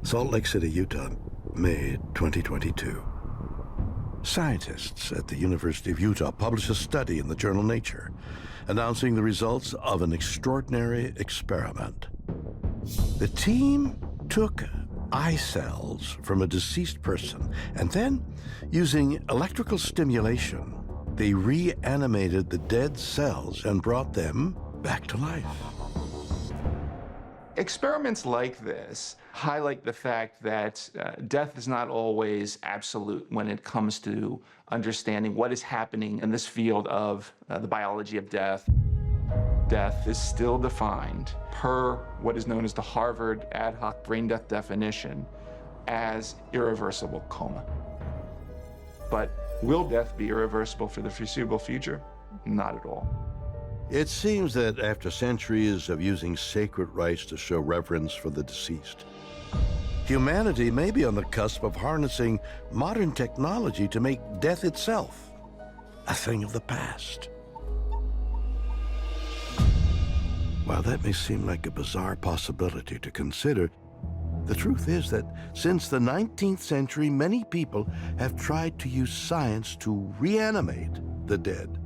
Salt Lake City, Utah, May 2022. Scientists at the University of Utah published a study in the journal Nature announcing the results of an extraordinary experiment. The team took eye cells from a deceased person and then, using electrical stimulation, they reanimated the dead cells and brought them back to life. Experiments like this highlight the fact that death is not always absolute when it comes to understanding what is happening in this field of the biology of death. Death is still defined per what is known as the Harvard ad hoc brain death definition as irreversible coma. But will death be irreversible for the foreseeable future? Not at all. It seems that after centuries of using sacred rites to show reverence for the deceased, humanity may be on the cusp of harnessing modern technology to make death itself a thing of the past. While that may seem like a bizarre possibility to consider, the truth is that since the 19th century, many people have tried to use science to reanimate the dead,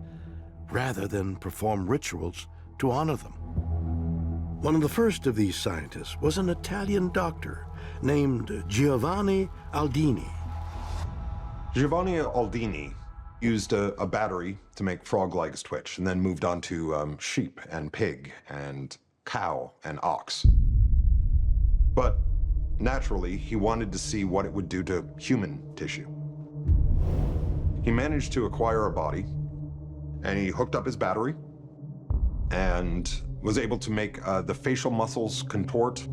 rather than perform rituals to honor them. One of the first of these scientists was an Italian doctor named Giovanni Aldini. Giovanni Aldini used a battery to make frog legs twitch, and then moved on to sheep and pig and cow and ox. But naturally, he wanted to see what it would do to human tissue. He managed to acquire a body, and he hooked up his battery and was able to make the facial muscles contort.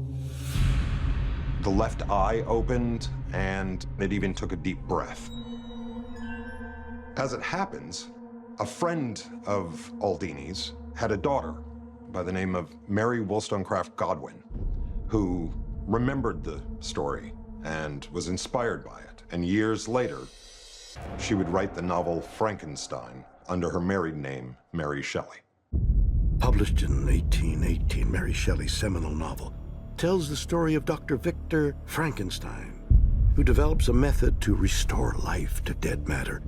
The left eye opened, and it even took a deep breath. As it happens, a friend of Aldini's had a daughter by the name of Mary Wollstonecraft Godwin, who remembered the story and was inspired by it. And years later, she would write the novel Frankenstein under her married name, Mary Shelley. Published in 1818, Mary Shelley's seminal novel tells the story of Dr. Victor Frankenstein, who develops a method to restore life to dead matter.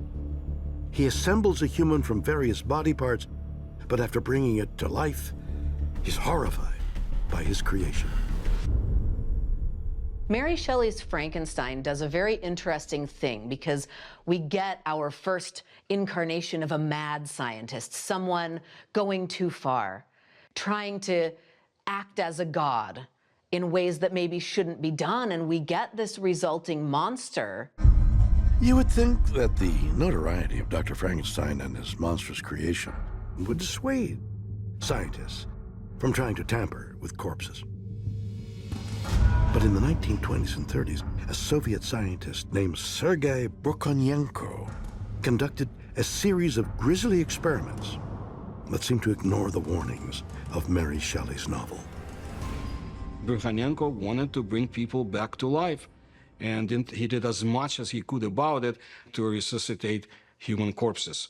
He assembles a human from various body parts, but after bringing it to life, he's horrified by his creation. Mary Shelley's Frankenstein does a very interesting thing because we get our first incarnation of a mad scientist, someone going too far, trying to act as a god in ways that maybe shouldn't be done, and we get this resulting monster. You would think that the notoriety of Dr. Frankenstein and his monstrous creation would dissuade scientists from trying to tamper with corpses. But in the 1920s and 30s, a Soviet scientist named Sergei Brukhonenko conducted a series of grisly experiments that seemed to ignore the warnings of Mary Shelley's novel. Brukhonenko wanted to bring people back to life, and he did as much as he could about it to resuscitate human corpses.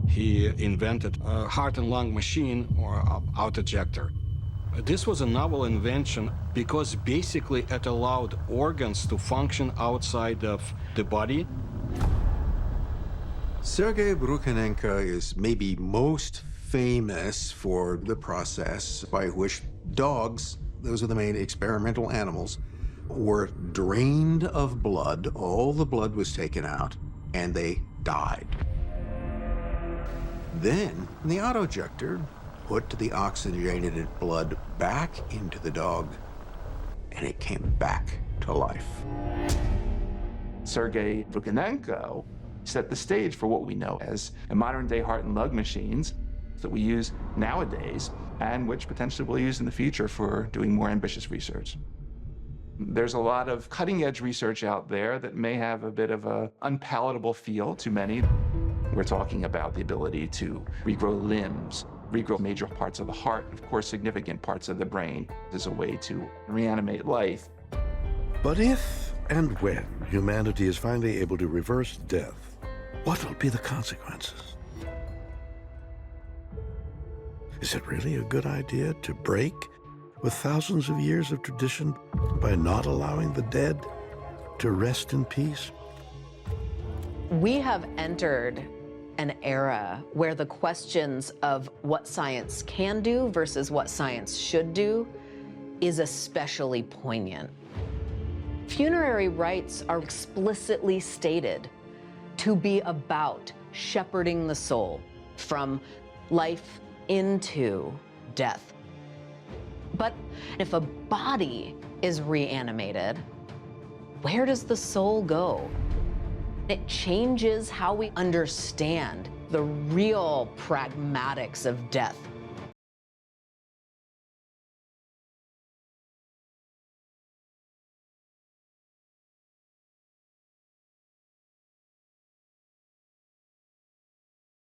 He invented a heart and lung machine, or auto-ejector. This was a novel invention because basically it allowed organs to function outside of the body. Sergei Brukhonenko is maybe most famous for the process by which dogs, those are the main experimental animals, were drained of blood. All the blood was taken out, and they died. Then the auto-ejector put the oxygenated blood back into the dog, and it came back to life. Sergei Brukhonenko set the stage for what we know as modern-day heart and lung machines that we use nowadays, and which potentially we'll use in the future for doing more ambitious research. There's a lot of cutting-edge research out there that may have a bit of an unpalatable feel to many. We're talking about the ability to regrow limbs, regrow major parts of the heart, and of course significant parts of the brain as a way to reanimate life. But if and when humanity is finally able to reverse death, what will be the consequences? Is it really a good idea to break with thousands of years of tradition by not allowing the dead to rest in peace? We have entered an era where the questions of what science can do versus what science should do is especially poignant. Funerary rites are explicitly stated to be about shepherding the soul from life into death. But if a body is reanimated, where does the soul go? It changes how we understand the real pragmatics of death.